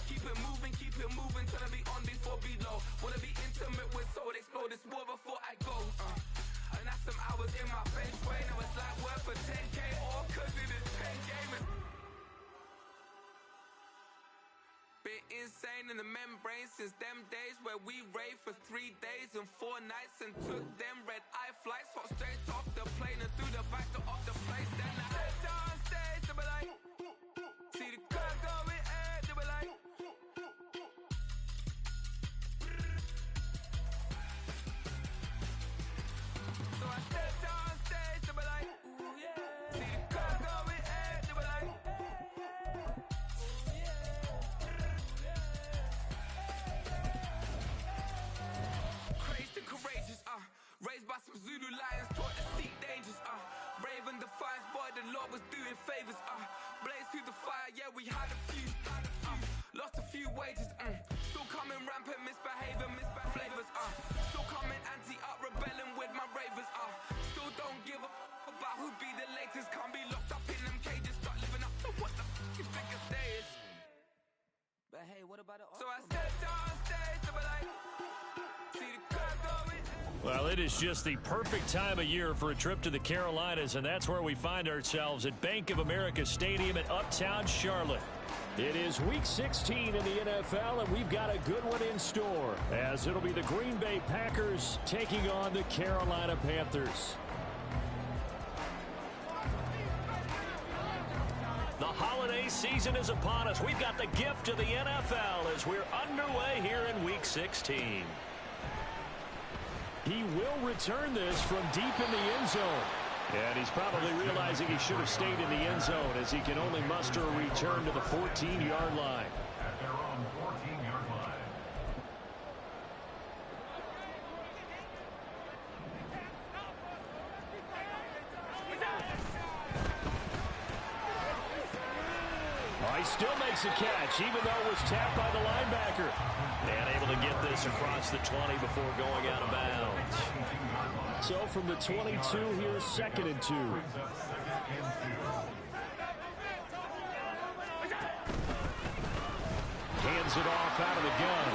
Keep it moving, tryna be on before below. Wanna be intimate with soul, explore this war before I go. And that's some hours in my feng shui. Now it's like work for 10K, all cause it is 10 gamers. Been insane in the membrane since them days where we raved for 3 days and 4 nights and took them red-eye flights, hot straight off the plane and through the back door of the place. Then I head down stage, they be like, see the crowd going air, they be like. So I step down stage, they be like, ooh yeah. See the crowd going air, they be like, crazed and courageous, raised by some Zulu lions, taught to seek dangers, brave and defiant, boy, the Lord was doing favors, blaze through the fire, yeah, we had a few, lost a few wages, still coming rampant, misbehaving, flavors, still coming anti-up, rebelling with my ravers, still don't give a about who be the latest, can't be locked up in them cages, start living up to what the you think a stay is. But hey, what about it? So I stepped on stage, they be like, see the crowd going. Well, it is just the perfect time of year for a trip to the Carolinas, and that's where we find ourselves at Bank of America Stadium in Uptown Charlotte. It is Week 16 in the NFL, and we've got a good one in store, as it'll be the Green Bay Packers taking on the Carolina Panthers. The holiday season is upon us. We've got the gift of the NFL as we're underway here in Week 16. He will return this from deep in the end zone. And he's probably realizing he should have stayed in the end zone as he can only muster a return to the 14-yard line. At their own 14-yard line. He still makes a catch, even though it was tapped by the linebacker. And able to get this across the 20 before going out of bounds. So from the 22, here's 2nd and 2. Hands it off out of the gun.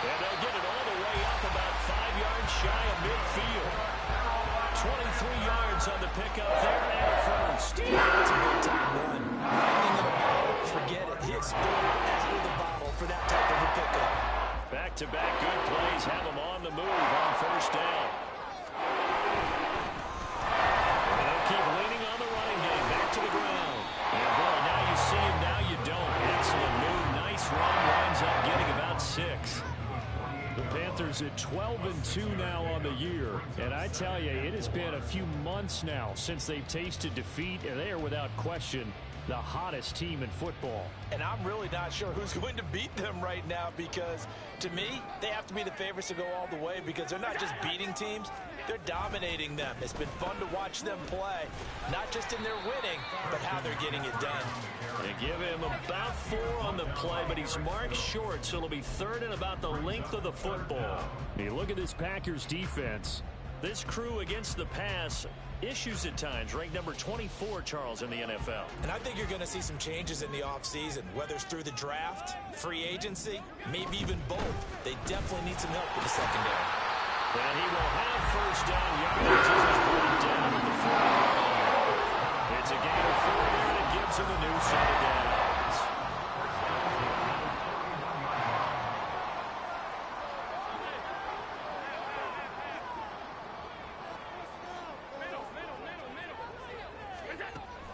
And they'll get it all the way up about 5 yards shy of midfield. 23 yards on the pickup there and a first. That's a big time run. Lightning in a bottle, forget it. He exploded out of the bottle for that type of a pickup. Back-to-back good plays have him on the move on first down. And they'll keep leaning on the running game. Back to the ground. And boy, now you see him, now you don't. Excellent move. Nice run. Winds up getting about 6. The Panthers at 12-2 now on the year. And I tell you, it has been a few months now since they've tasted defeat, and they are without question the hottest team in football. And I'm really not sure who's going to beat them right now because, to me, they have to be the favorites to go all the way because they're not just beating teams, they're dominating them. It's been fun to watch them play, not just in their winning, but how they're getting it done. They give him about 4 on the play, but he's marked short, so it'll be 3rd and about the length of the football. You look at this Packers defense. This crew against the pass, issues at times, ranked number 24, Charles, in the NFL. And I think you're going to see some changes in the offseason, whether it's through the draft, free agency, maybe even both. They definitely need some help with the secondary. And he will have first down yardage as he's brought down at the 40-yard line. It's a gain of 4 there, and it gives him a new set of downs.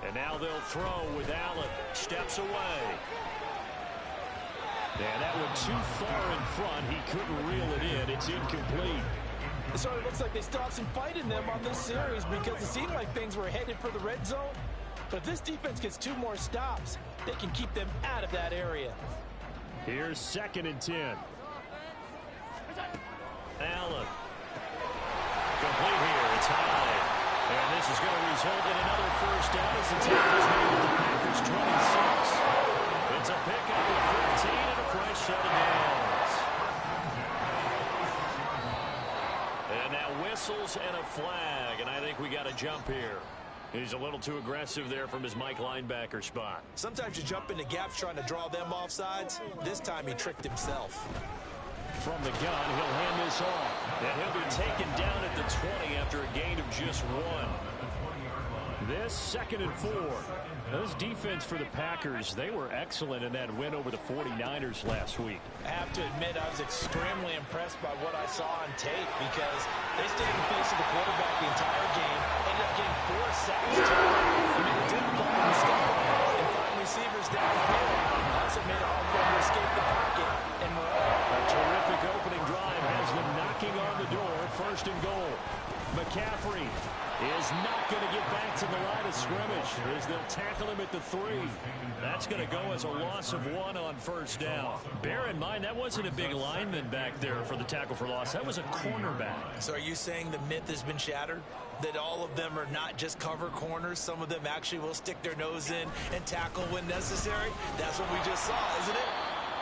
And now they'll throw with Allen. Steps away. And that one too far in front. He couldn't reel it in. It's incomplete. It sort of looks like they still have some fight in them on this series because it seemed like things were headed for the red zone. But if this defense gets 2 more stops, they can keep them out of that area. Here's 2nd and 10. Allen. Complete here. It's high. And this is going to result in another first down as the tackle's made at the Packers 26. It's a pickup of 15 and a fresh set of downs. And now whistles and a flag, and I think we got a jump here. He's a little too aggressive there from his Mike linebacker spot. Sometimes you jump into gaps trying to draw them off sides. This time he tricked himself. From the gun, he'll hand this off. And he'll be taken down at the 20 after a gain of just 1. This 2nd and 4. This defense for the Packers, they were excellent in that win over the 49ers last week. I have to admit, I was extremely impressed by what I saw on tape because they stayed in the face of the quarterback the entire game, ended up getting 4 sacks total. It made it difficult for him to step up and find receivers downfield. Also made it hard for him to escape the pocket and run. A terrific opening drive has them knocking on the door. 1st and goal. McCaffrey is not going to get back to the line of scrimmage as they'll tackle him at the 3. That's going to go as a loss of 1 on 1st down. Bear in mind, that wasn't a big lineman back there for the tackle for loss. That was a cornerback. So are you saying the myth has been shattered? That all of them are not just cover corners? Some of them actually will stick their nose in and tackle when necessary? That's what we just saw, isn't it?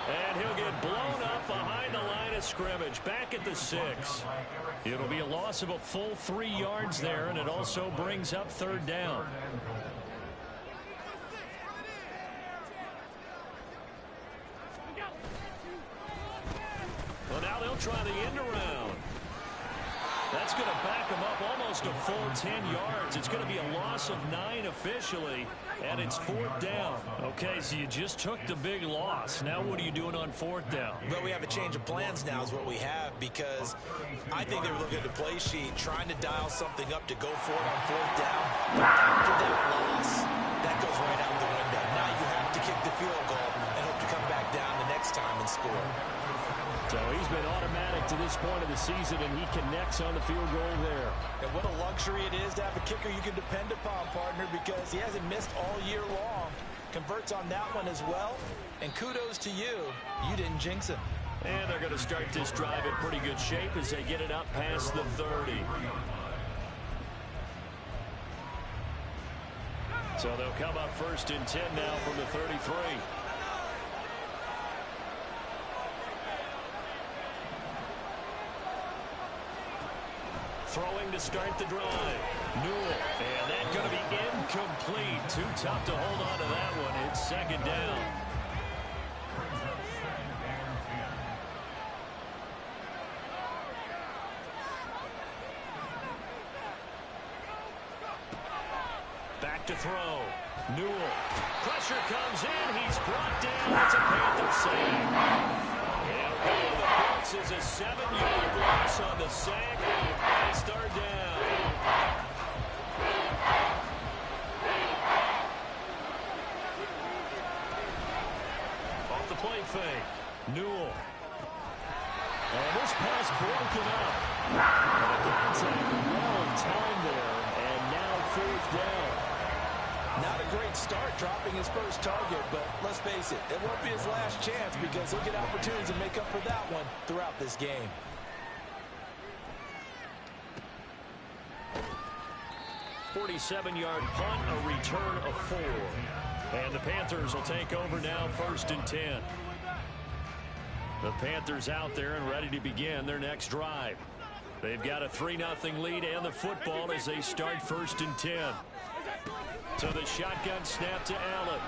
And he'll get blown up behind the line of scrimmage, back at the 6. It'll be a loss of a full 3 yards there, and it also brings up 3rd down. Well, now they'll try the end around. That's going to back them up almost a full 10 yards. It's going to be a loss of 9 officially, and it's 4th down. Okay, so you just took the big loss. Now what are you doing on 4th down? Well, we have a change of plans now is what we have, because I think they were looking at the play sheet, trying to dial something up to go for it on 4th down. But after that loss, that goes right out the window. Now you have to kick the field goal and hope to come back down the next time and score. So he's been automatic to this point of the season, and he connects on the field goal there. And what a luxury it is to have a kicker you can depend upon, partner, because he hasn't missed all year long. Converts on that one as well. And kudos to you. You didn't jinx him. And they're going to start this drive in pretty good shape as they get it up past the 30. So they'll come up 1st and 10 now from the 33. Throwing to start the drive. Newell. And that's going to be incomplete. Too tough to hold on to that one. It's 2nd down. Back to throw. Newell. Pressure comes in. He's brought down. It's a Panther save. And the box is a 7-yard loss on the sack. And it's 3rd down. Off the play fake. Newell. And this pass broken up. And a contact well timed there. And now 4th down. Not a great start dropping his first target, but let's face it, it won't be his last chance because he'll get opportunities to make up for that one throughout this game. .47-yard punt, a return of 4. And the Panthers will take over now 1st and 10. The Panthers out there and ready to begin their next drive. They've got a 3-0 lead and the football as they start 1st and 10. So the shotgun snap to Allen.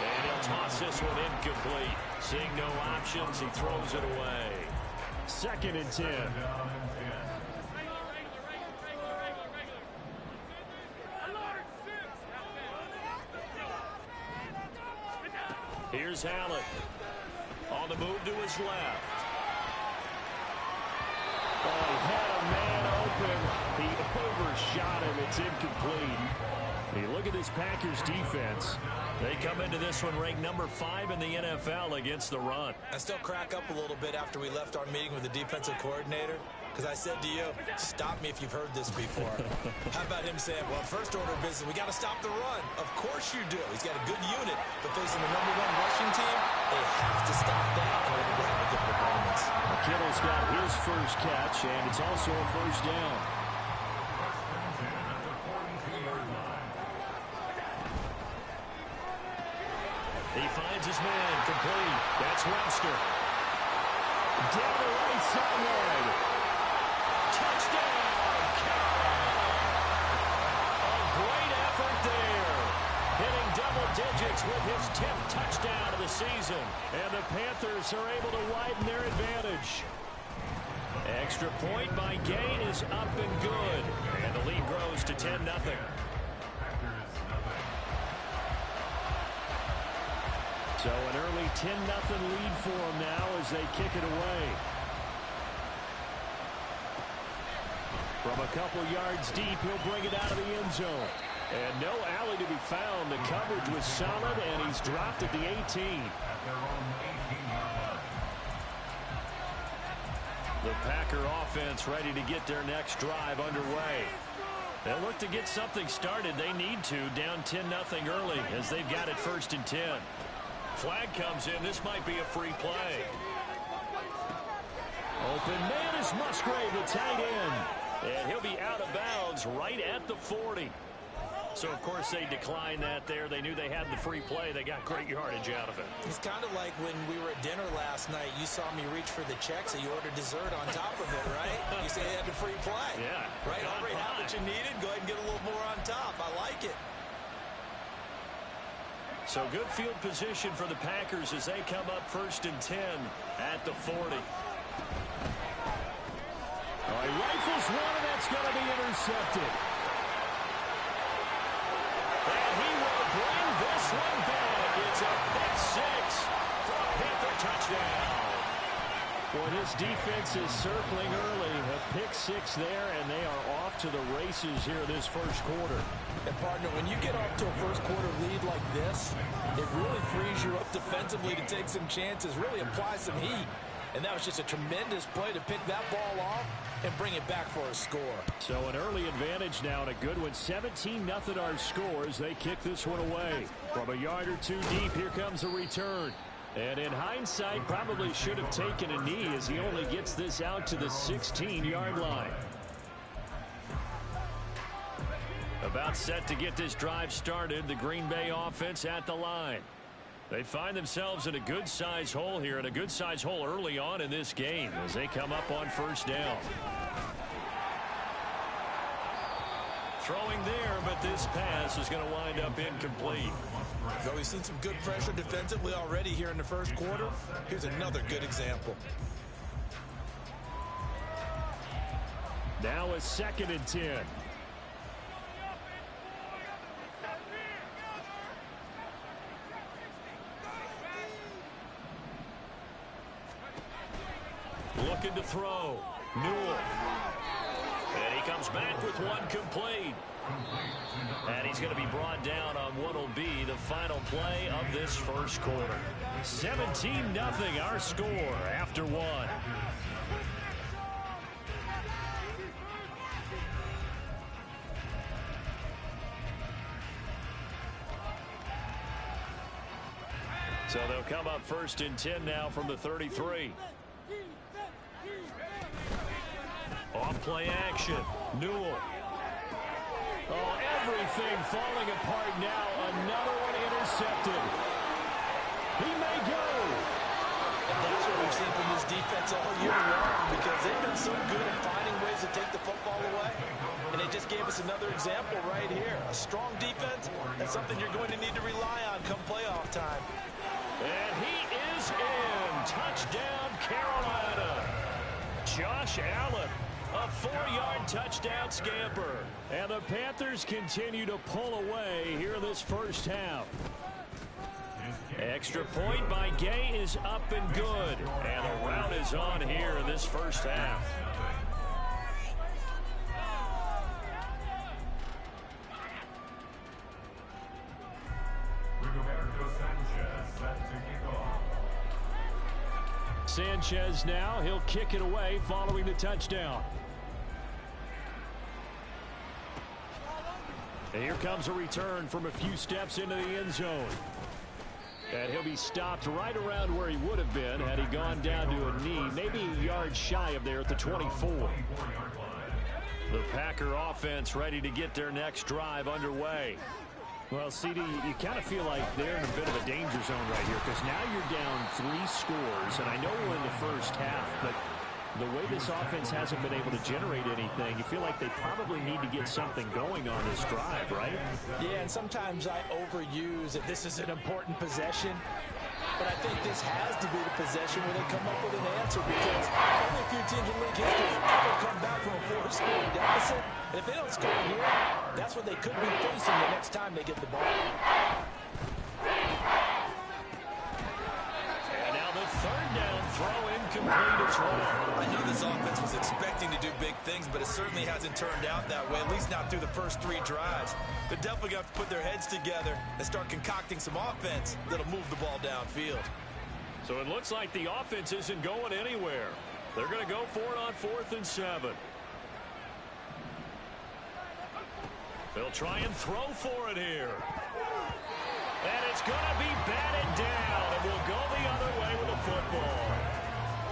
And he'll toss this one incomplete. Seeing no options, he throws it away. 2nd and 10. Here's Allen. On the move to his left. Oh, he had a man open. He overshot him. It's incomplete. You look at this Packers defense. They come into this one ranked number 5 in the NFL against the run. I still crack up a little bit after we left our meeting with the defensive coordinator, because I said to you, stop me if you've heard this before. How about him saying, well, first order of business, we got to stop the run. Of course you do. He's got a good unit, but facing the #1 rushing team, they have to stop that in order to have a good performance. Kittle's got his first catch, and it's also a 1st down. He finds his man, complete. That's Webster. Down the right sideline. Touchdown, Edwards with his 10th touchdown of the season. And the Panthers are able to widen their advantage. Extra point by Gay is up and good. And the lead grows to 10-0. So an early 10-0 lead for them now as they kick it away. From a couple yards deep, he'll bring it out of the end zone. And no alley to be found. The coverage was solid, and he's dropped at the 18. The Packer offense ready to get their next drive underway. They'll look to get something started. They need to, down 10-0 early as they've got it 1st and 10. Flag comes in. This might be a free play. Open man is Musgrave, the tight end. And he'll be out of bounds right at the 40. So, of course, they declined that there. They knew they had the free play. They got great yardage out of it. It's kind of like when we were at dinner last night. You saw me reach for the check, so you ordered dessert on top of it, right? You say you had the free play. Yeah. Right? Already had what you needed. Go ahead and get a little more on top. I like it. So good field position for the Packers as they come up 1st and 10 at the 40. All right, rifles one, and that's going to be intercepted. And he will bring this one back. It's a pick six for a Panther touchdown. Well, his defense is circling early. A pick six there, and they are off to the races here this first quarter. And, partner, when you get off to a first-quarter lead like this, it really frees you up defensively to take some chances, really apply some heat. And that was just a tremendous play to pick that ball off and bring it back for a score. So an early advantage now and a good one. 17-0 our score as they kick this one away. From a yard or two deep, here comes a return. And in hindsight, probably should have taken a knee as he only gets this out to the 16-yard line. About set to get this drive started, the Green Bay offense at the line. They find themselves in a good-sized hole here, and a good-sized hole early on in this game as they come up on 1st down. Throwing there, but this pass is going to wind up incomplete. So we've seen some good pressure defensively already here in the first quarter. Here's another good example. Now a 2nd and 10. Looking to throw. Newell. And he comes back with one complete. And he's going to be brought down on what will be the final play of this first quarter. 17-0 our score after one. So they'll come up 1st and 10 now from the 33. Off play action. Newell. Oh, everything falling apart now. Another one intercepted. He may go. And that's what we've seen from this defense all year long, because they've been so good at finding ways to take the football away. And they just gave us another example right here. A strong defense, that's something you're going to need to rely on come playoff time. And he is in. Touchdown, Carolina. Josh Allen. A 4-yard touchdown scamper. And the Panthers continue to pull away here this first half. Extra point by Gay is up and good. And the route is on here in this first half. Sanchez now, he'll kick it away following the touchdown. And here comes a return from a few steps into the end zone. And he'll be stopped right around where he would have been had he gone down to a knee, maybe a yard shy of there at the 24. The Packer offense ready to get their next drive underway. Well, CD, you kind of feel like they're in a bit of a danger zone right here, because now you're down 3 scores, and I know we're in the first half, but The way this offense hasn't been able to generate anything, you feel like they probably need to get something going on this drive, right? Yeah, and sometimes I overuse that this is an important possession. But I think this has to be the possession where they come up with an answer, because only a few teams in league history have ever come back from a 4-score deficit. And if they don't score here, that's what they could be facing the next time they get the ball. And now the third down throw incomplete as well. I know this offense was expecting to do big things, but it certainly hasn't turned out that way, at least not through the first 3 drives. They're definitely going to have to put their heads together and start concocting some offense that'll move the ball downfield. So it looks like the offense isn't going anywhere. They're going to go for it on 4th and 7. They'll try and throw for it here. And it's going to be batted down, and will go the other way with the football.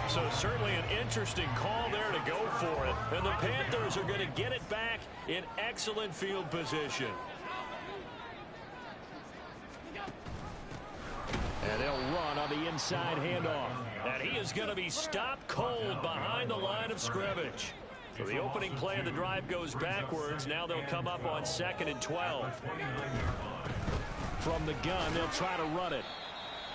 So certainly an interesting call there to go for it. And the Panthers are going to get it back in excellent field position. And they'll run on the inside handoff. And he is going to be stopped cold behind the line of scrimmage. So the opening play of the drive goes backwards. Now they'll come up on 2nd and 12. From the gun, they'll try to run it.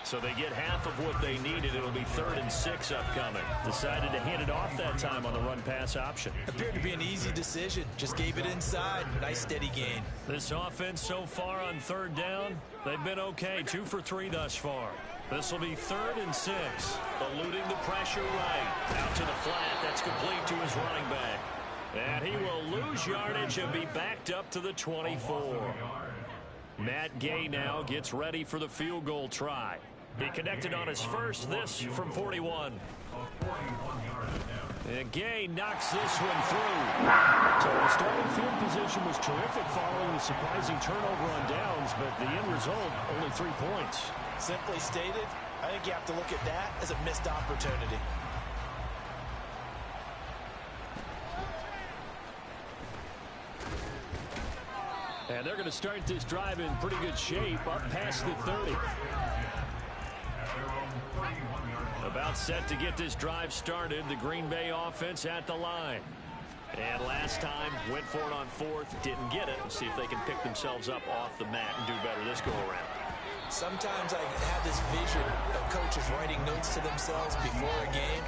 So they get half of what they needed. It'll be 3rd and 6 upcoming. Decided to hand it off that time on the run-pass option. Appeared to be an easy decision. Just gave it inside. Nice steady gain. This offense so far on 3rd down, they've been okay. 2 for 3 thus far. This will be 3rd and 6. Eluding the pressure right. Out to the flat. That's complete to his running back. And he will lose yardage and be backed up to the 24. Matt Gay now gets ready for the field goal try. He connected on his first, this from 41. And Gay knocks this one through. So the starting field position was terrific following the surprising turnover on downs, but the end result, only 3 points. Simply stated, I think you have to look at that as a missed opportunity. And they're going to start this drive in pretty good shape, up past the 30. About set to get this drive started, the Green Bay offense at the line. And last time, went for it on 4th, didn't get it. We'll see if they can pick themselves up off the mat and do better this go-around. Sometimes I have this vision of coaches writing notes to themselves before a game.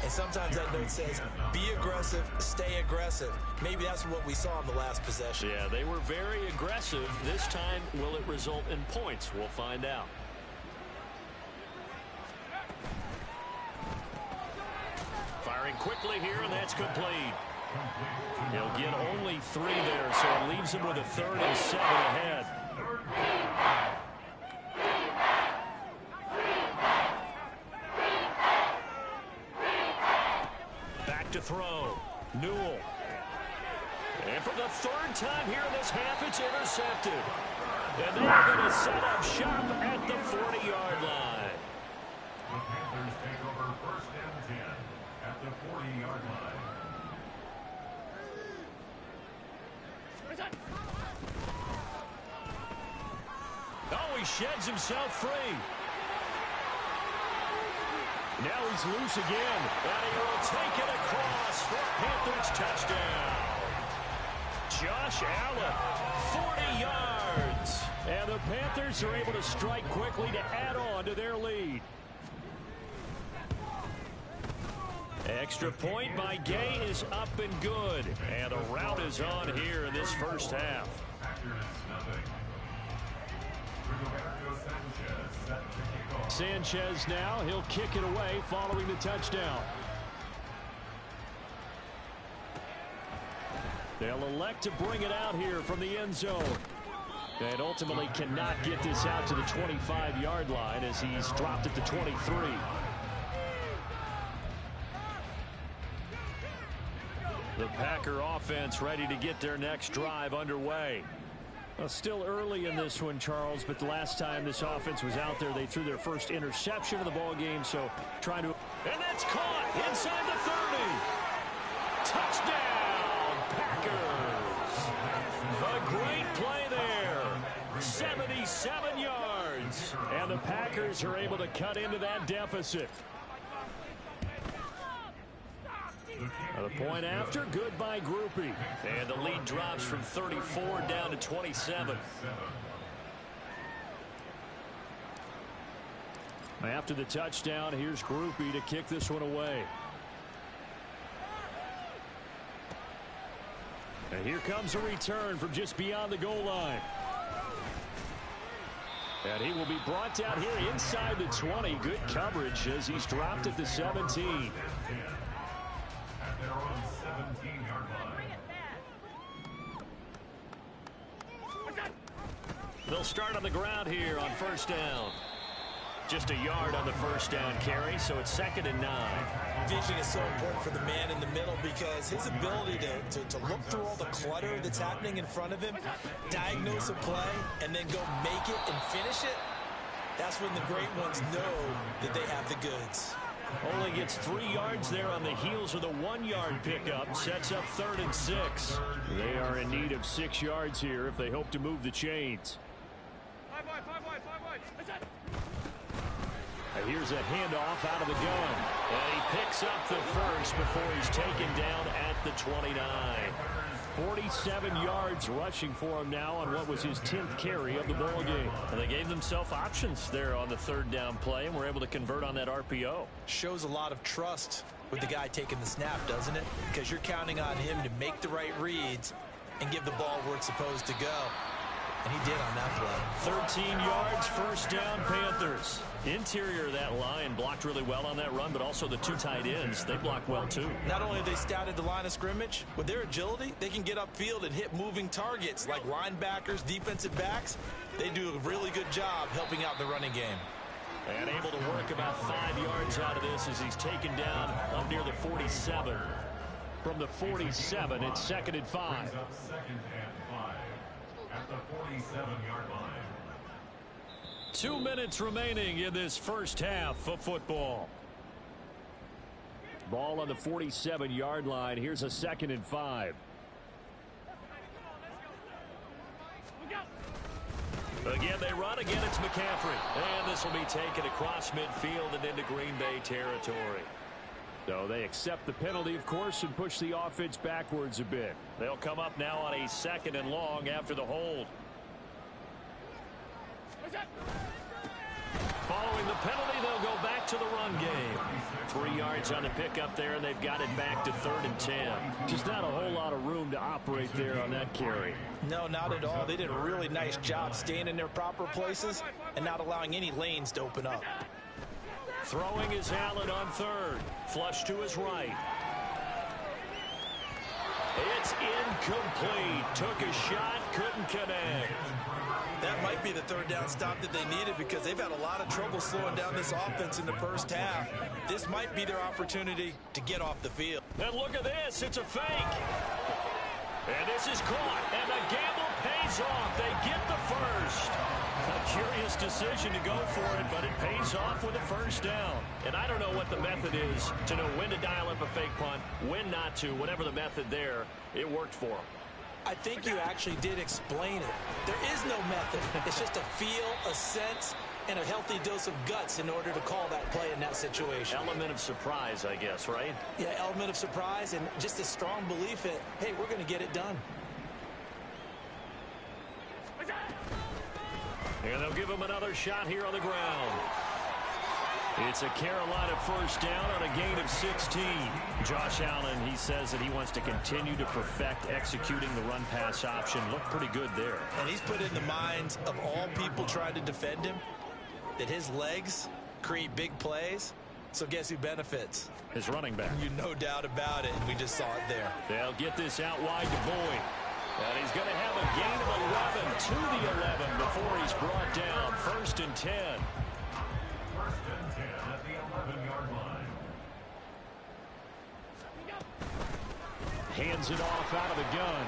And sometimes that note says, be aggressive, stay aggressive. Maybe that's what we saw in the last possession. Yeah, they were very aggressive. This time, will it result in points? We'll find out. Firing quickly here, and that's complete. He'll get only 3 there, so it leaves him with a 3rd and 7 ahead. To throw. Newell. And for the 3rd time here in this half, it's intercepted. And they're going to set up shop at the 40-yard line. The Panthers take over 1st and 10 at the 40-yard line. Oh, he sheds himself free. Now he's loose again, and he will take it across for a Panthers touchdown. Josh Allen, 40 yards. And the Panthers are able to strike quickly to add on to their lead. Extra point by Gay is up and good. And a rout is on here in this first half. Sanchez now, he'll kick it away following the touchdown. They'll elect to bring it out here from the end zone. And ultimately cannot get this out to the 25-yard line as he's dropped at the 23. The Packer offense ready to get their next drive underway. Well, still early in this one, Charles, but the last time this offense was out there, they threw their first interception of the ball game, so trying to... And that's caught inside the 30. Touchdown, Packers. A great play there. 77 yards. And the Packers are able to cut into that deficit. The point after, good by Grupe. And the lead drops from 34 down to 27. After the touchdown, here's Grupe to kick this one away. And here comes a return from just beyond the goal line. And he will be brought down here inside the 20. Good coverage as he's dropped at the 17. They'll start on the ground here on first down. Just a yard on the first down carry, so it's 2nd and 9. Vision is so important for the man in the middle because his ability to look through all the clutter that's happening in front of him, diagnose a play, and then go make it and finish it, that's when the great ones know that they have the goods. Only gets 3 yards there on the heels of the 1-yard pickup. Sets up 3rd and 6. They are in need of 6 yards here if they hope to move the chains. And here's a handoff out of the gun. And he picks up the first before he's taken down at the 29. 47 yards rushing for him now on what was his 10th carry of the ball game. And they gave themselves options there on the 3rd down play and were able to convert on that RPO. Shows a lot of trust with the guy taking the snap, doesn't it? Because you're counting on him to make the right reads and give the ball where it's supposed to go. And he did on that play. 13 yards, first down, Panthers. Interior of that line blocked really well on that run, but also the 2 tight ends, they blocked well too. Not only have they scouted the line of scrimmage, with their agility, they can get upfield and hit moving targets like linebackers, defensive backs. They do a really good job helping out the running game. And able to work about 5 yards out of this as he's taken down up near the 47. From the 47, it's 2nd and 5. 2nd and 5 at the 47-yard line. 2 minutes remaining in this first half of football. Ball on the 47-yard line. Here's a 2nd and 5. Again, they run. Again, it's McCaffrey. And this will be taken across midfield and into Green Bay territory. So they accept the penalty, of course, and push the offense backwards a bit. They'll come up now on a 2nd and long after the hold. Following the penalty, they'll go back to the run game. 3 yards on the pickup there, and they've got it back to 3rd and 10. Just not a whole lot of room to operate there on that carry. No, not at all. They did a really nice job staying in their proper places and not allowing any lanes to open up. Throwing is Allen on 3rd. Flush to his right. It's incomplete. Took a shot, couldn't connect. That might be the 3rd down stop that they needed because they've had a lot of trouble slowing down this offense in the first half. This might be their opportunity to get off the field. And look at this. It's a fake. And this is caught. And the gamble pays off. They get the first. A curious decision to go for it, but it pays off with a first down. And I don't know what the method is to know when to dial up a fake punt, when not to. Whatever the method there, it worked for them. I think you actually did explain it. There is no method. It's just a feel, a sense, and a healthy dose of guts in order to call that play in that situation. Element of surprise, I guess, right? Yeah, element of surprise and just a strong belief that, hey, we're going to get it done. And they'll give him another shot here on the ground. It's a Carolina first down on a gain of 16. Josh Allen, he says that he wants to continue to perfect executing the run-pass option. Looked pretty good there. And he's put in the minds of all people trying to defend him that his legs create big plays. So guess who benefits? His running back. You no doubt about it, and we just saw it there. They'll get this out wide to Boyd. And he's going to have a gain of 11 to the 11 before he's brought down. 1st and 10. 1st and 10 at the 11-yard line. Hands it off out of the gun.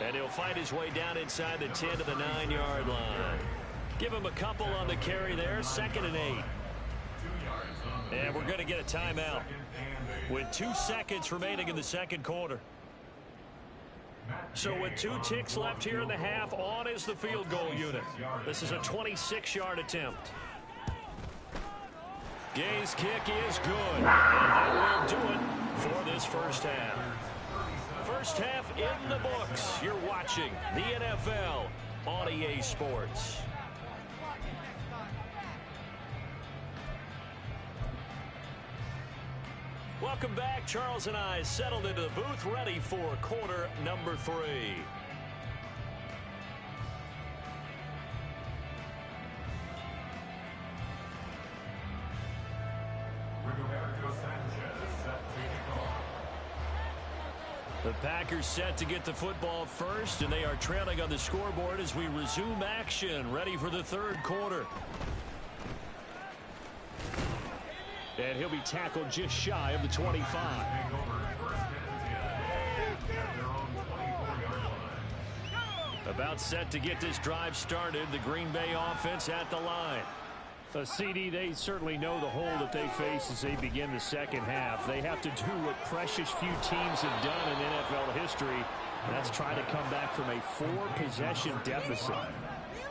And he'll find his way down inside the 10 to the 9-yard line. Give him a couple on the carry there. 2nd and 8. And we're going to get a timeout with 2 seconds remaining in the second quarter. So with 2 ticks left here in the half, on is the field goal unit. This is a 26-yard attempt. Gay's kick is good. And that will do it. for this first half. First half in the books. You're watching the NFL on EA Sports. Welcome back. Charles and I settled into the booth, ready for quarter number 3. The Packers set to get the football first, and they are trailing on the scoreboard as we resume action, ready for the third quarter. And he'll be tackled just shy of the 25. About set to get this drive started, the Green Bay offense at the line. CD, they certainly know the hole that they face as they begin the second half. They have to do what precious few teams have done in NFL history, and that's try to come back from a 4-possession deficit.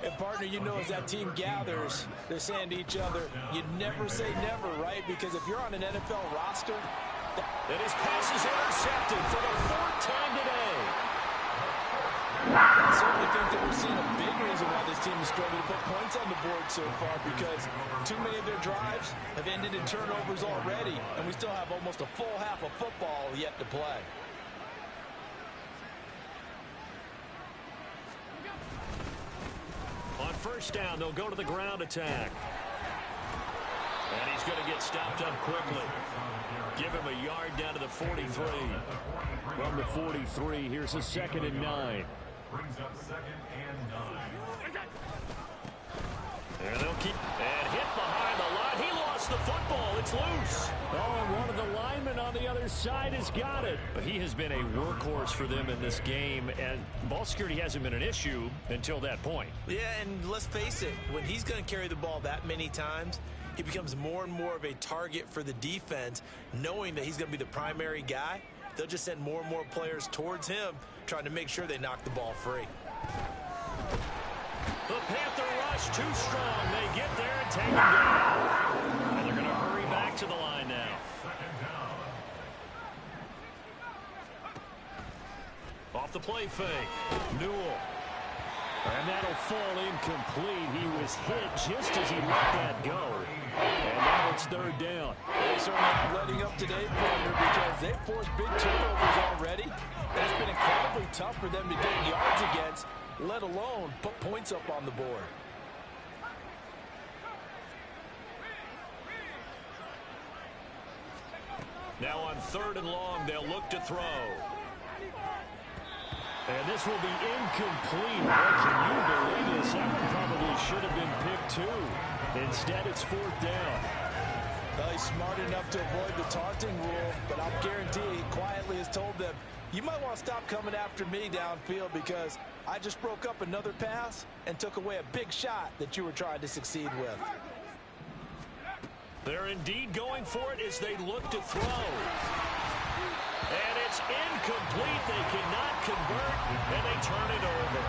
And, partner, you know, as that team gathers, they're saying to each other, you never say never, right? Because if you're on an NFL roster... And his pass is intercepted for the 4th time today. I certainly think that we're seeing a big reason why this team is struggling to put points on the board so far, because too many of their drives have ended in turnovers already, and we still have almost a full half of football yet to play. On first down, they'll go to the ground attack. And he's going to get stopped up quickly. Give him a yard down to the 43. From the 43, here's a 2nd and 9. Brings up 2nd and 9. And they'll keep and hit behind the line. He lost the football. It's loose. Oh, and one of the linemen on the other side has got it. But he has been a workhorse for them in this game, and ball security hasn't been an issue until that point. Yeah, and let's face it, when he's going to carry the ball that many times, he becomes more and more of a target for the defense, knowing that he's going to be the primary guy. They'll just send more and more players towards him, trying to make sure they knock the ball free. The Panther rush too strong. They get there and take him down. And they're going to hurry back to the line now. Off the play fake. Newell. And that'll fall incomplete. He was hit just as he let that go. And now it's 3rd down. They're certainly not letting up today, partner, because they've forced big turnovers already. And it's been incredibly tough for them to get yards against, let alone put points up on the board. Now on 3rd and long, they'll look to throw. And this will be incomplete. What can you believe this? That one probably should have been picked too. Instead, it's 4th down. Well, he's smart enough to avoid the taunting rule, but I'll guarantee he quietly has told them, you might want to stop coming after me downfield because I just broke up another pass and took away a big shot that you were trying to succeed with. They're indeed going for it as they look to throw. And it's incomplete. They cannot convert, and they turn it over.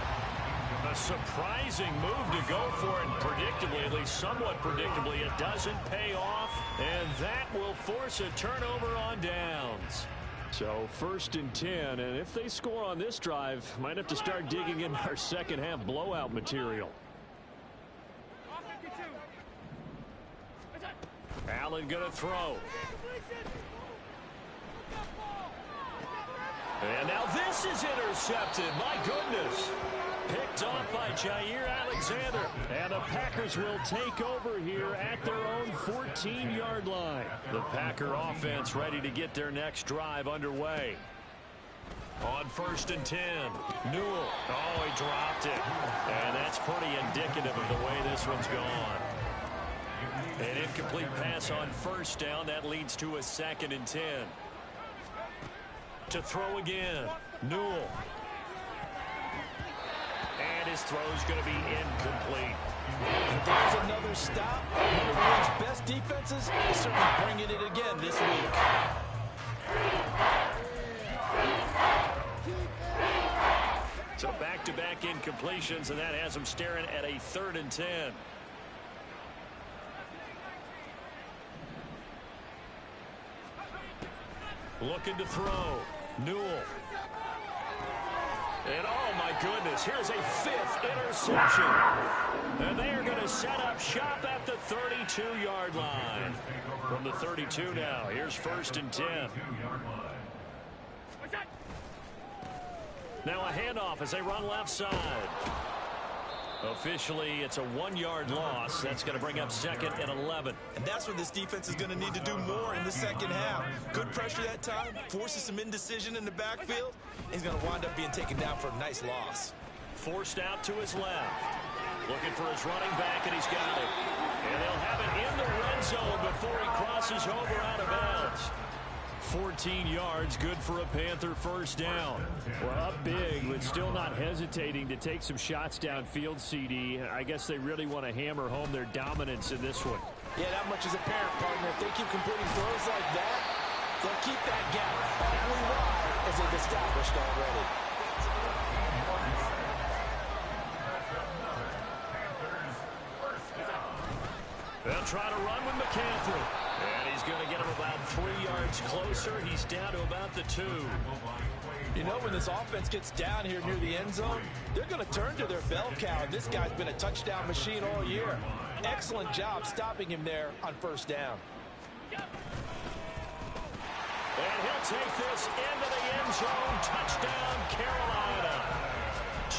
A surprising move to go for it, predictably, at least somewhat predictably. It doesn't pay off, and that will force a turnover on downs. So 1st and 10, and if they score on this drive, might have to start digging in our second half blowout material. Allen going to throw. And now this is intercepted. My goodness. Picked off by Jair Alexander. And the Packers will take over here at their own 14-yard line. The Packer offense ready to get their next drive underway. On 1st and 10, Newell. Oh, he dropped it. And that's pretty indicative of the way this one's gone. An incomplete pass on 1st down. That leads to a 2nd and 10. To throw again, Newell. And his throw's going to be incomplete. There's another stop. One of the league's best defenses is certainly bringing it again this week. So back-to-back incompletions, and that has them staring at a 3rd and 10. Looking to throw. Newell. And oh my goodness, here's a 5th interception. And they are going to set up shop at the 32-yard line. From the 32 now, here's 1st and 10. Now a handoff as they run left side. Officially, it's a 1-yard loss. That's going to bring up 2nd and 11. And that's what this defense is going to need to do more in the second half. Good pressure that time, forces some indecision in the backfield. He's going to wind up being taken down for a nice loss. Forced out to his left. Looking for his running back, and he's got it. And they'll have it in the red zone before he crosses over out of bounds. 14 yards, good for a Panther first down. Well, up big, but still not hesitating to take some shots downfield, CD. I guess they really want to hammer home their dominance in this one. Yeah, that much is apparent, partner. If they keep completing throws like that, they'll keep that gap awfully wide as they've established already. They'll try to run with McCaffrey. And he's going to get him about 3 yards closer. He's down to about the 2. You know, when this offense gets down here near the end zone, they're going to turn to their bell cow. This guy's been a touchdown machine all year. Excellent job stopping him there on first down. And he'll take this into the end zone. Touchdown, Carolina.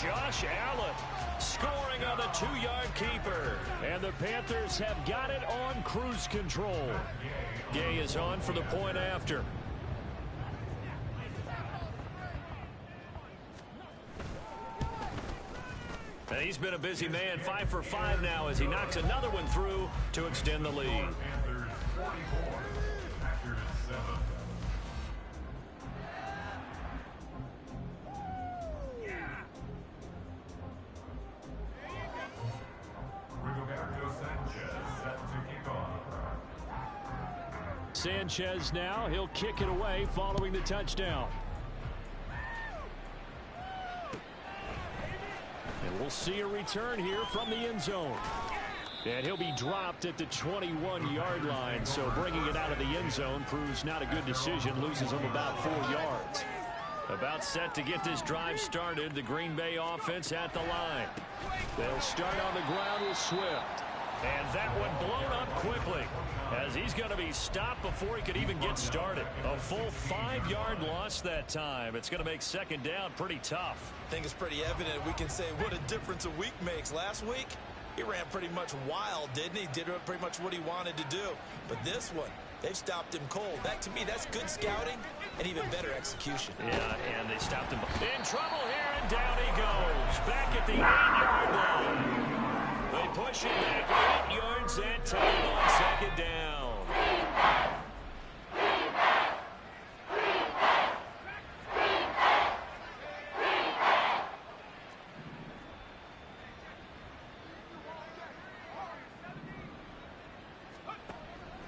Josh Allen scoring on the 2-yard keeper. And the Panthers have got it on cruise control. Gay is on for the point after. And he's been a busy man, 5 for 5 now as he knocks another one through to extend the lead. Panthers 44, Packers 7. Rigoberto Sanchez set to kick off. Sanchez now, he'll kick it away following the touchdown. And we'll see a return here from the end zone. And he'll be dropped at the 21-yard line, so bringing it out of the end zone proves not a good decision, loses him about 4 yards. About set to get this drive started, the Green Bay offense at the line. They'll start on the ground with Swift. And that one blown up quickly as he's going to be stopped before he could even get started. A full 5-yard loss that time. It's going to make second down pretty tough. I think it's pretty evident we can say what a difference a week makes. Last week, he ran pretty much wild, didn't he? Did pretty much what he wanted to do. But this one, they've stopped him cold. That, to me, that's good scouting and even better execution. Yeah, and they stopped him. In trouble here, and down he goes. Back at the 8-yard line. They push him back 8 yards that time on second down.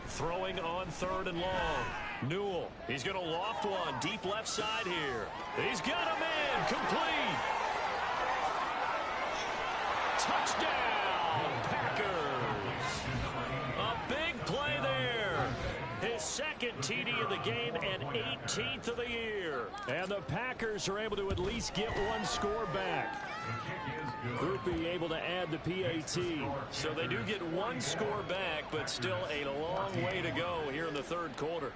Throwing on 3rd and long. Newell, he's going to loft one deep left side here. He's got a man complete. Touchdown, Packers. A big play there. His second TD of the game and 18th of the year. And the Packers are able to at least get one score back. Groupie able to add the PAT. So they do get one score back, but still a long way to go here in the 3rd quarter.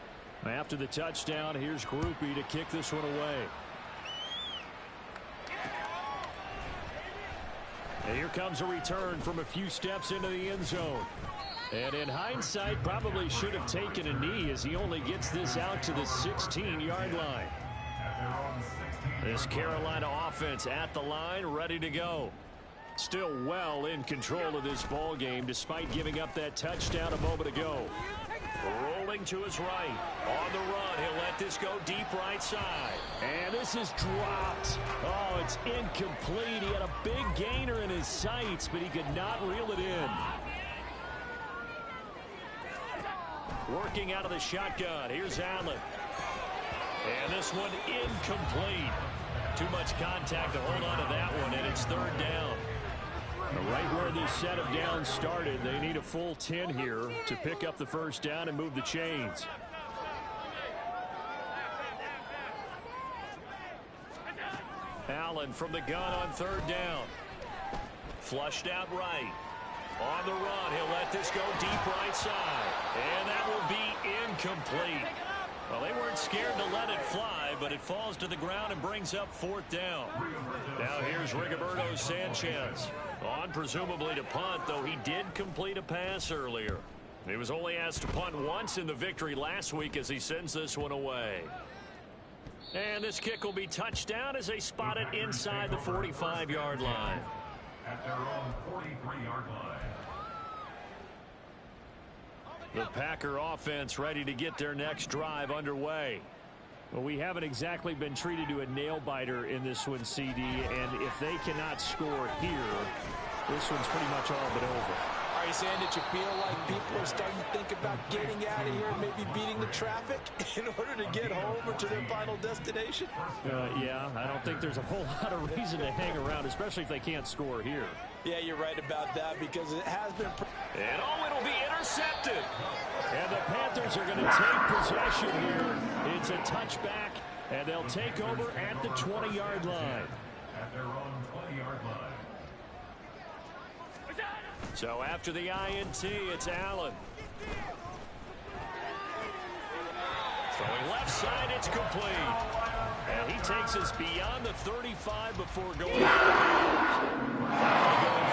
After the touchdown, here's Groupie to kick this one away. And here comes a return from a few steps into the end zone. And in hindsight, probably should have taken a knee as he only gets this out to the 16-yard line. This Carolina offense at the line, ready to go. Still well in control of this ball game despite giving up that touchdown a moment ago. Rolling to his right. On the run, he'll let this go deep right side. And this is dropped. Oh, it's incomplete. He had a big gainer in his sights, but he could not reel it in. Working out of the shotgun. Here's Allen. And this one incomplete. Too much contact to hold on to that one, and it's 3rd down. Right where this set of downs started, they need a full 10 here to pick up the first down and move the chains. Allen from the gun on third down. Flushed out right. On the run, he'll let this go deep right side. And that will be incomplete. Well, they weren't scared to let it fly, but it falls to the ground and brings up fourth down. Now here's Rigoberto Sanchez. On presumably to punt, though he did complete a pass earlier. He was only asked to punt once in the victory last week as he sends this one away. And this kick will be touched down as they spot it inside the 45-yard line. At their own 43-yard line. The Packer offense ready to get their next drive underway. Well, we haven't exactly been treated to a nail-biter in this one, CD, and if they cannot score here, this one's pretty much all but over. Are you saying that you feel like people are starting to think about getting out of here and maybe beating the traffic in order to get home or to their final destination? Yeah, I don't think there's a whole lot of reason to hang around, especially if they can't score here. Yeah, you're right about that because it has been... And it'll be intercepted. And the Panthers are going to take possession here. It's a touchback, and they'll take over at the 20-yard line. At their own 20-yard line. So after the INT, it's Allen. Throwing left side, it's complete. And he takes us beyond the 35 before going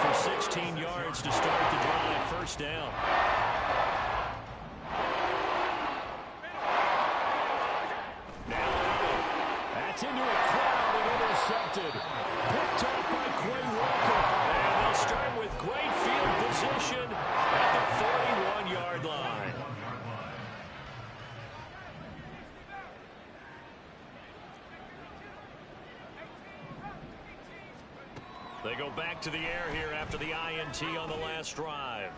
for 16 yards to start the drive. First down. Now that's into a crowd and intercepted. Picked up by Quay Walker. And they'll start with great field position at the 41-yard line. They go back to the air here after the INT on the last drive.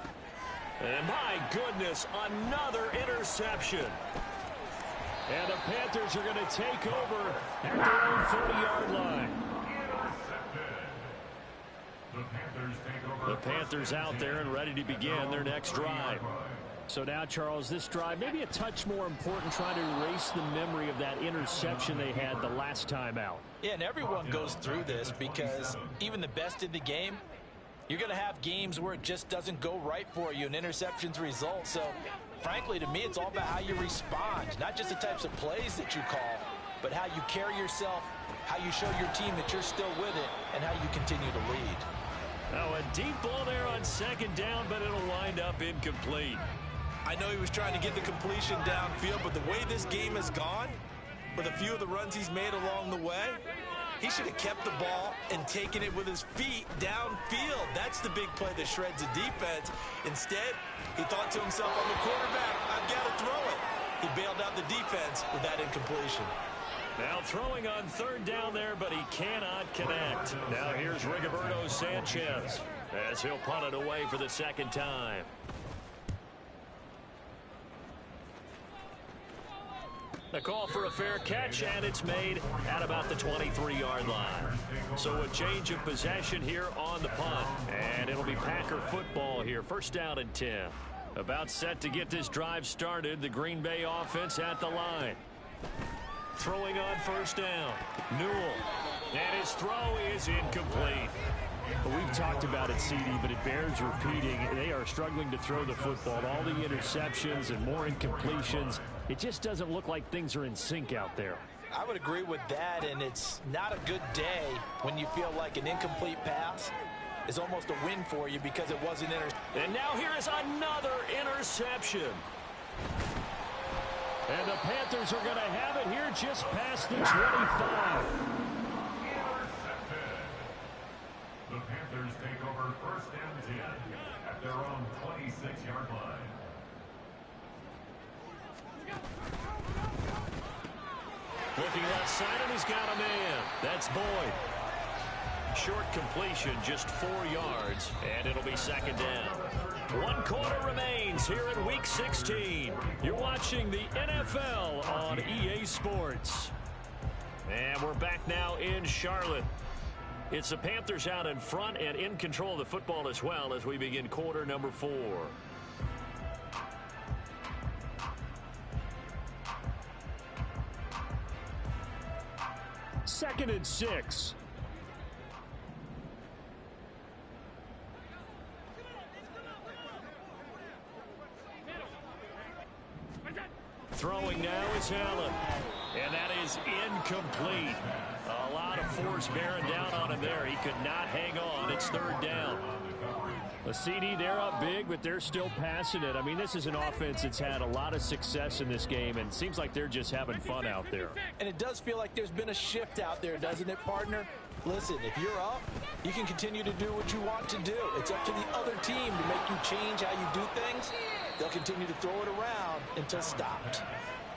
And my goodness, another interception. And the Panthers are going to take over at their own 30-yard line. The Panthers out there and ready to begin their next drive. So now, Charles, this drive maybe a touch more important, trying to erase the memory of that interception they had the last time out. Yeah, and everyone goes through this because even the best in the game, you're going to have games where it just doesn't go right for you and interceptions result. So, frankly, to me, it's all about how you respond, not just the types of plays that you call, but how you carry yourself, how you show your team that you're still with it, and how you continue to lead. Now a deep ball there on second down, but it'll wind up incomplete. I know he was trying to get the completion downfield, but the way this game has gone, with a few of the runs he's made along the way, he should have kept the ball and taken it with his feet downfield. That's the big play that shreds the defense. Instead, he thought to himself, I'm the quarterback, I've got to throw it. He bailed out the defense with that incompletion. Now throwing on third down there, but he cannot connect. Now here's Rigoberto Sanchez as he'll punt it away for the second time. The call for a fair catch, and it's made at about the 23-yard line. So a change of possession here on the punt, and it'll be Packer football here. First down and 10. About set to get this drive started, the Green Bay offense at the line. Throwing on first down, Newell, and his throw is incomplete. We've talked about it, CD, but it bears repeating. They are struggling to throw the football. All the interceptions and more incompletions. It just doesn't look like things are in sync out there. I would agree with that, and it's not a good day when you feel like an incomplete pass is almost a win for you because it wasn't And now here is another interception. And the Panthers are going to have it here just past the 25. The Panthers take over first and 10 at their own 26-yard line. Looking left side, and he's got a man. That's Boyd. Short completion, just 4 yards, and it'll be second down. 1 quarter remains here in Week 16. You're watching the NFL on EA Sports. And we're back now in Charlotte. It's the Panthers out in front and in control of the football as well as we begin quarter number 4. Second and 6. Throwing now is Allen. And that is incomplete. A lot of force bearing down on him there. He could not hang on. It's third down. The CD, they're up big, but they're still passing it. I mean, this is an offense that's had a lot of success in this game, and it seems like they're just having fun out there. And it does feel like there's been a shift out there, doesn't it, partner? Listen, if you're up, you can continue to do what you want to do. It's up to the other team to make you change how you do things. They'll continue to throw it around until stopped.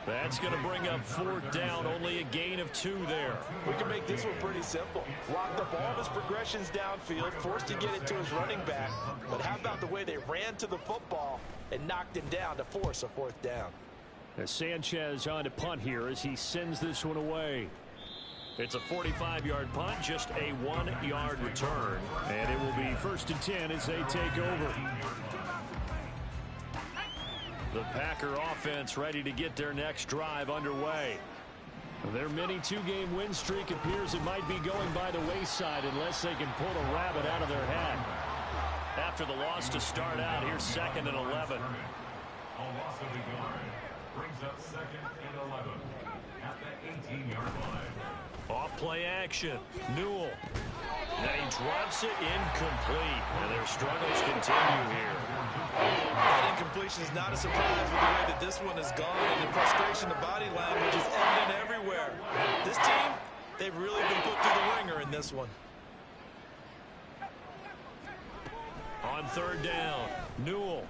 That's going to bring up fourth down, only a gain of 2 there. We can make this one pretty simple. Locked up all of his progressions downfield, forced to get it to his running back. But how about the way they ran to the football and knocked him down to force a fourth down? As Sanchez on to punt here as he sends this one away. It's a 45-yard punt, just a 1-yard return. And it will be 1st and 10 as they take over. The Packer offense ready to get their next drive underway. Their mini 2-game win streak appears it might be going by the wayside unless they can pull a rabbit out of their hat. After the loss to start out, here's 2nd and 11. A loss of a yard brings up 2nd and 11 at the 18-yard line. Off play action. Newell. And he drops it incomplete. And their struggles continue here. That incompletion is not a surprise with the way that this one has gone, and the frustration, the body language is evident everywhere. This team, they've really been put through the ringer in this one. On 3rd down, Newell.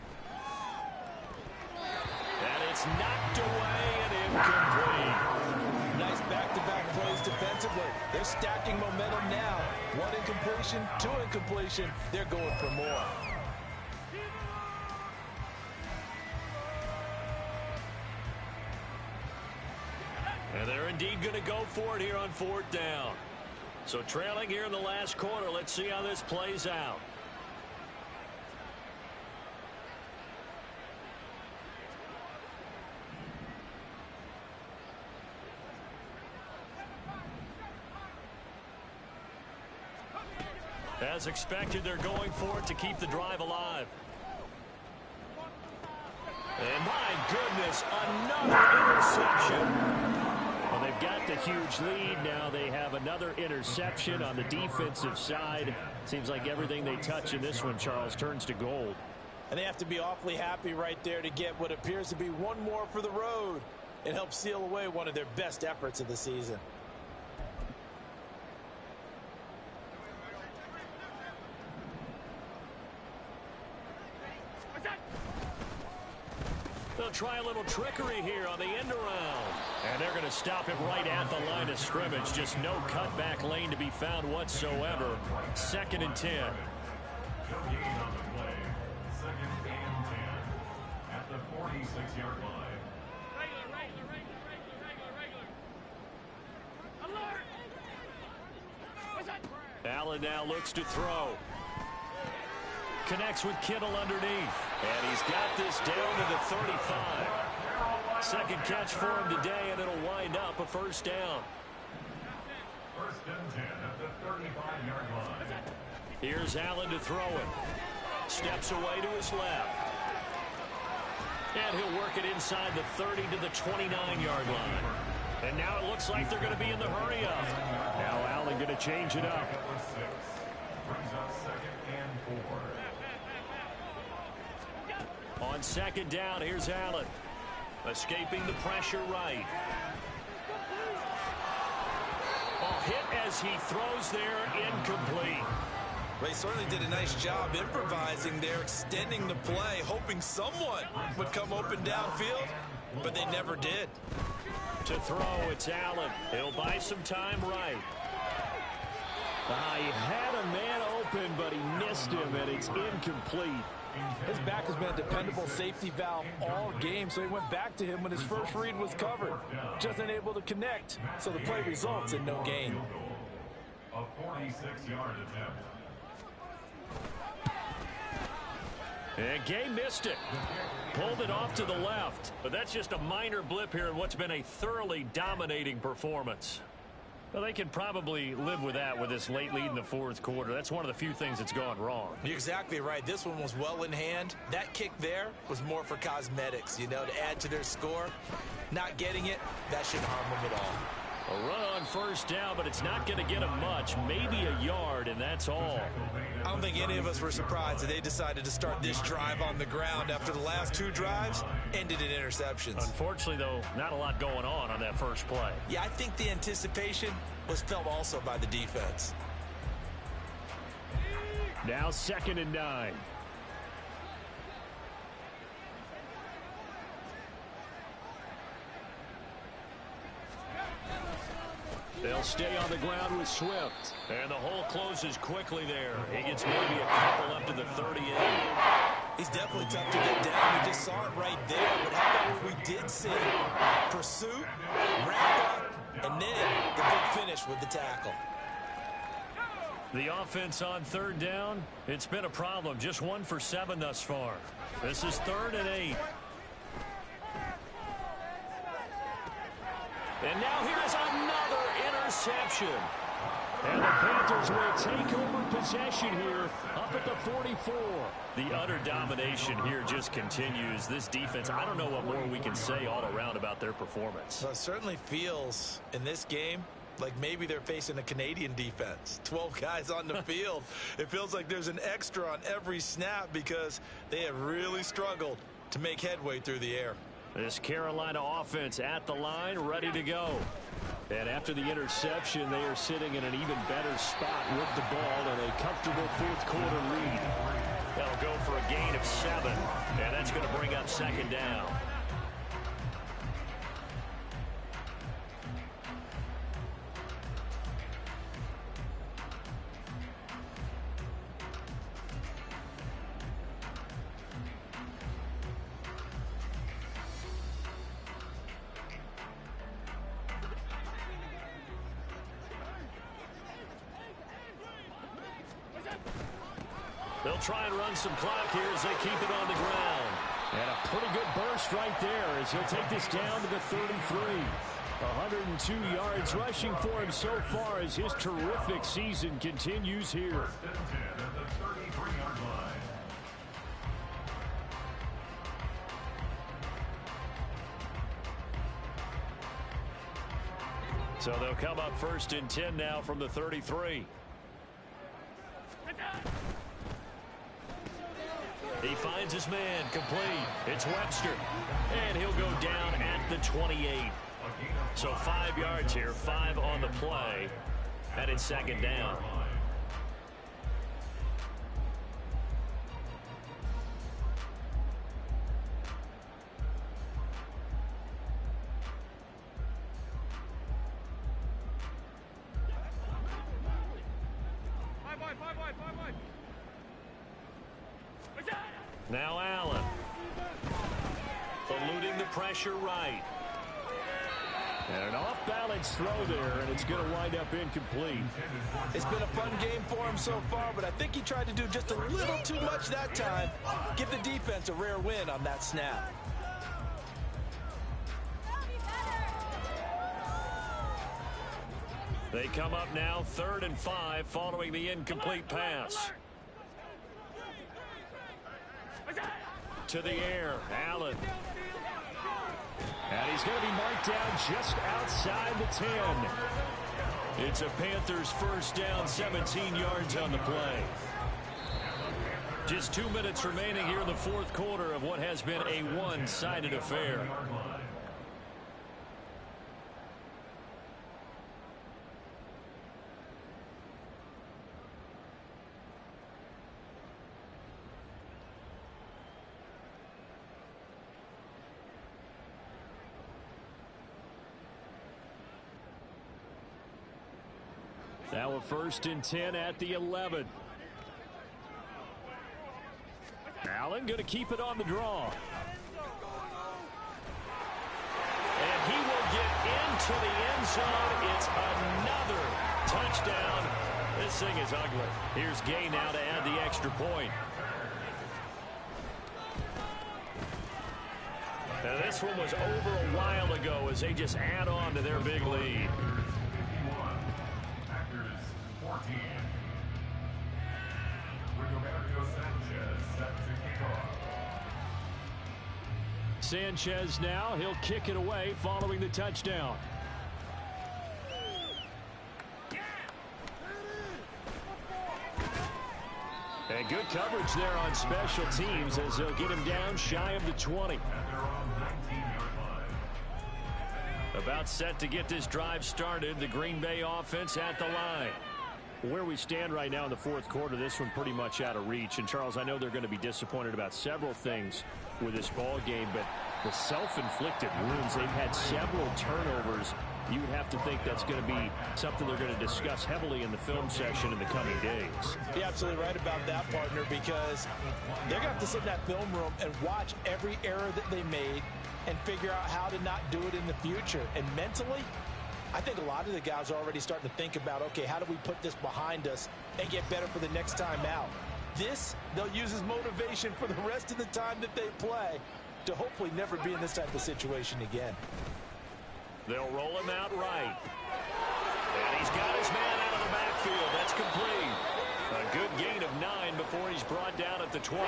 And it's knocked away and incomplete. Nice back-to-back plays defensively. They're stacking momentum now. 1 incompletion, 2 incompletion. They're going for more. And they're indeed going to go for it here on 4th down. So trailing here in the last quarter. Let's see how this plays out. As expected, they're going for it to keep the drive alive. And my goodness, another interception. Well, they've got the huge lead. Now they have another interception on the defensive side. Seems like everything they touch in this one, Charles, turns to gold. And they have to be awfully happy right there to get what appears to be one more for the road. It helps seal away one of their best efforts of the season. They'll try a little trickery here on the end around. And they're going to stop him right at the line of scrimmage. Just no cutback lane to be found whatsoever. 2nd and 10. No gain on the play. 2nd and 10 at the 46-yard line. Allen now looks to throw. Connects with Kittle underneath. And he's got this down to the 35. 2nd catch for him today, and it'll wind up a 1st down. 1st and 10 at the 35-yard line. Here's Allen to throw it. Steps away to his left. And he'll work it inside the 30 to the 29-yard line. And now it looks like they're going to be in the hurry up. Now Allen going to change it up. Brings up 2nd and 4. On 2nd down, here's Allen. Escaping the pressure right. A hit as he throws there, incomplete. They certainly did a nice job improvising there, extending the play, hoping someone would come open downfield, but they never did. To throw, it's Allen. He'll buy some time right. He had a man open, but he missed him, and it's incomplete. His back has been a dependable safety valve all game, so he went back to him when his first read was covered. Just unable to connect, so the play results in no gain. A 46-yard attempt. And Gay missed it. Pulled it off to the left. But that's just a minor blip here in what's been a thoroughly dominating performance. Well, they can probably live with that with this late lead in the fourth quarter. That's one of the few things that's gone wrong. You're exactly right. This one was well in hand. That kick there was more for cosmetics, you know, to add to their score. Not getting it, that shouldn't harm them at all. A run on first down, but it's not going to get them much. Maybe a yard, and that's all. I don't think any of us were surprised that they decided to start this drive on the ground after the last two drives ended in interceptions. Unfortunately, though, not a lot going on that first play. Yeah, I think the anticipation was felt also by the defense. Now 2nd and 9. They'll stay on the ground with Swift. And the hole closes quickly there. He gets maybe a couple up to the 38. He's definitely tough to get down. We just saw it right there. But how about what we did see? Pursuit, wrap up, and then the big finish with the tackle. The offense on 3rd down, it's been a problem. Just 1 for 7 thus far. This is 3rd and 8. And now here's another interception. And the Panthers will take over possession here up at the 44. The utter domination here just continues. This defense, I don't know what more we can say all around about their performance. Well, it certainly feels in this game like maybe they're facing a Canadian defense. 12 guys on the field. It feels like there's an extra on every snap because they have really struggled to make headway through the air. This Carolina offense at the line, ready to go. And after the interception, they are sitting in an even better spot with the ball and a comfortable fourth quarter lead. That'll go for a gain of 7, and that's going to bring up 2nd down. They'll try and run some clock here as they keep it on the ground. And a pretty good burst right there as he'll take this down to the 33. 102 yards rushing for him so far as his terrific season continues here. 1st and 10 at the 33-yard line. So they'll come up 1st and 10 now from the 33. He finds his man, complete. It's Webster. And he'll go down at the 28. So 5 yards here, 5 on the play. And it's 2nd down. Now Allen. Eluding the pressure right. And an off-balance throw there, and it's going to wind up incomplete. It's been a fun game for him so far, but I think he tried to do just a little too much that time. Give the defense a rare win on that snap. They come up now 3rd and 5 following the incomplete pass. To the air, Allen. And he's going to be marked down just outside the 10. It's a Panthers 1st down, 17 yards on the play. Just 2 minutes remaining here in the fourth quarter of what has been a one-sided affair. Now a 1st and 10 at the 11. Allen going to keep it on the draw. And he will get into the end zone. It's another touchdown. This thing is ugly. Here's Gay now to add the extra point. Now this one was over a while ago as they just add on to their big lead. Sanchez now. He'll kick it away following the touchdown. And good coverage there on special teams as they'll get him down shy of the 20. About set to get this drive started. The Green Bay offense at the line. Where we stand right now in the fourth quarter, this one pretty much out of reach. And, Charles, I know they're going to be disappointed about several things with this ball game, but the self-inflicted wounds, they've had several turnovers. You would have to think that's going to be something they're going to discuss heavily in the film session in the coming days. You're absolutely right about that, partner, because they're going to have to sit in that film room and watch every error that they made and figure out how to not do it in the future. And mentally, I think a lot of the guys are already starting to think about, okay, how do we put this behind us and get better for the next time out? This, they'll use as motivation for the rest of the time that they play to hopefully never be in this type of situation again. They'll roll him out right. And he's got his man out of the backfield. That's complete. A good gain of 9 before he's brought down at the 28.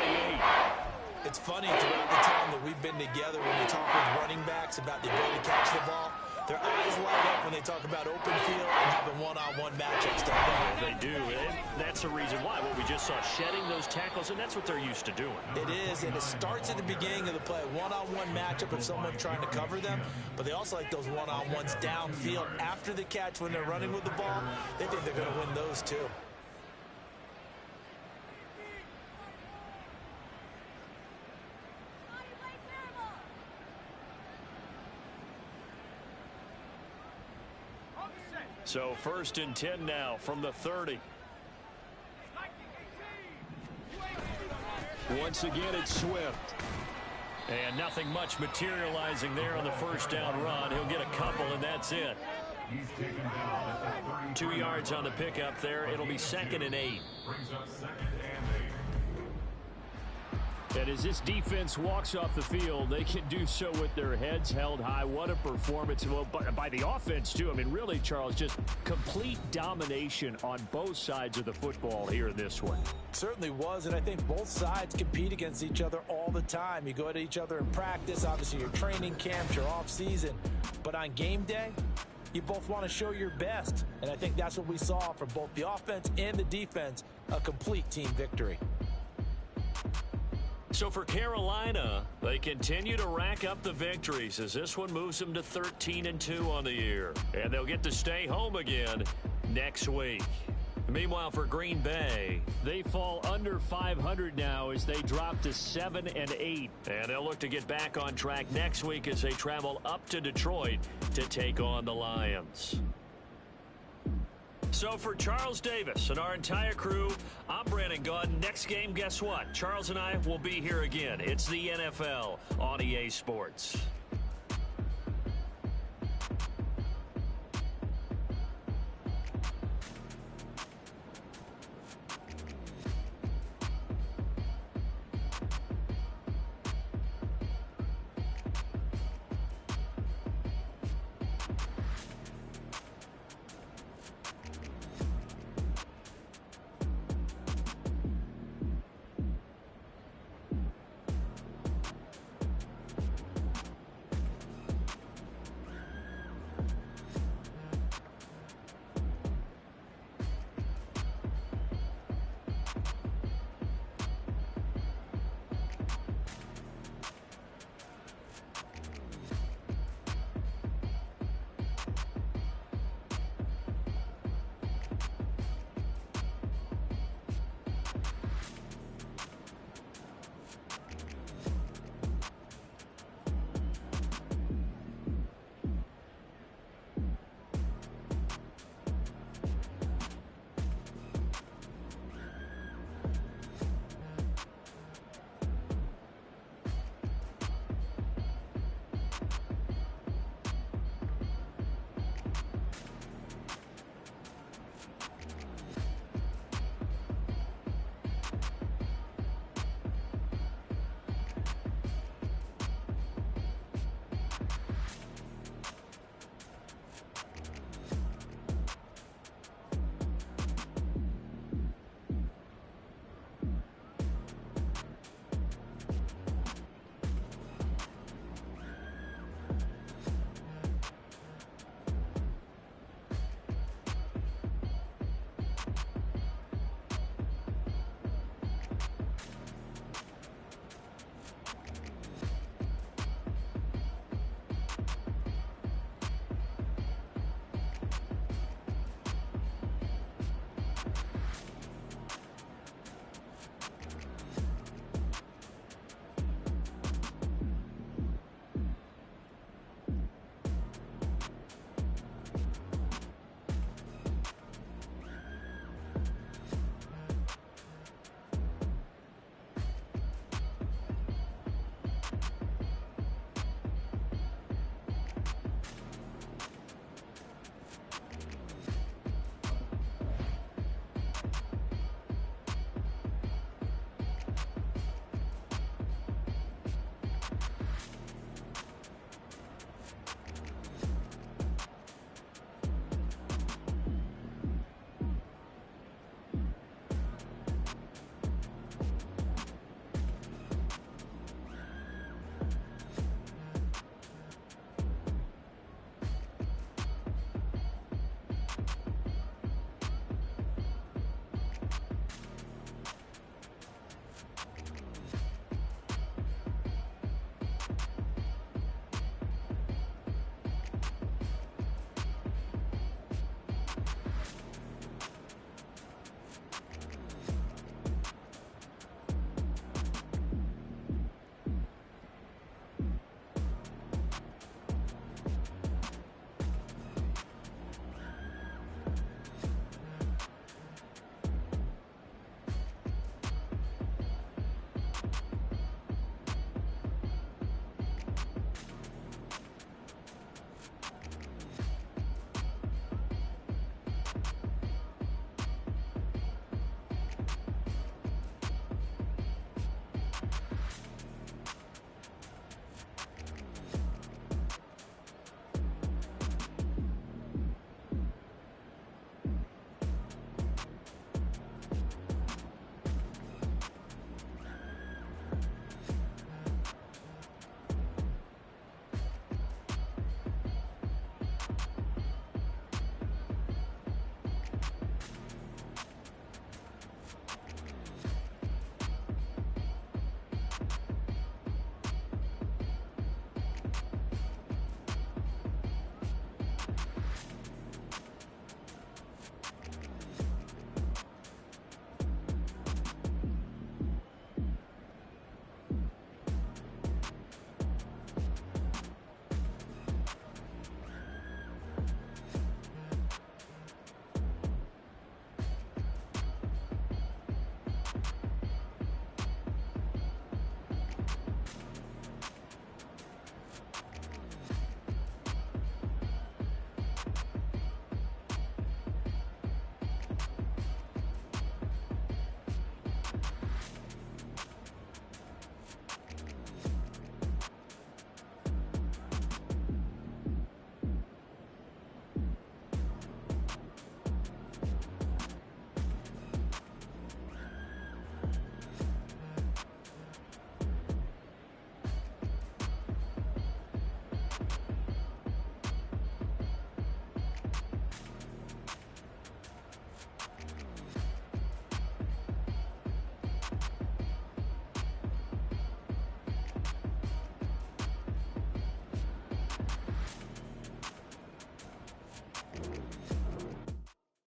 It's funny, throughout the time that we've been together, when we talk with running backs about the ability to catch the ball, their eyes light up when they talk about open field and having one-on-one matchups down there. They do, and that's the reason why. What we just saw, shedding those tackles, and that's what they're used to doing. It is, and it starts at the beginning of the play. One-on-one matchup of someone trying to cover them, but they also like those one-on-ones downfield after the catch when they're running with the ball. They think they're going to win those too. So 1st and 10 now from the 30. Once again, it's Swift. And nothing much materializing there on the first down run. He'll get a couple, and that's it. 2 yards on the pickup there. It'll be 2nd and 8. And as this defense walks off the field, they can do so with their heads held high. What a performance. Well, by the offense, too. I mean, really, Charles, just complete domination on both sides of the football here in this one. Certainly was, and I think both sides compete against each other all the time. You go at each other in practice, obviously your training camps, your off-season. But on game day, you both want to show your best. And I think that's what we saw from both the offense and the defense, a complete team victory. So for Carolina, they continue to rack up the victories as this one moves them to 13-2 on the year. And they'll get to stay home again next week. Meanwhile, for Green Bay, they fall under 500 now as they drop to 7-8. And they'll look to get back on track next week as they travel up to Detroit to take on the Lions. So for Charles Davis and our entire crew, I'm Brandon Gaudin. Next game, guess what? Charles and I will be here again. It's the NFL on EA Sports.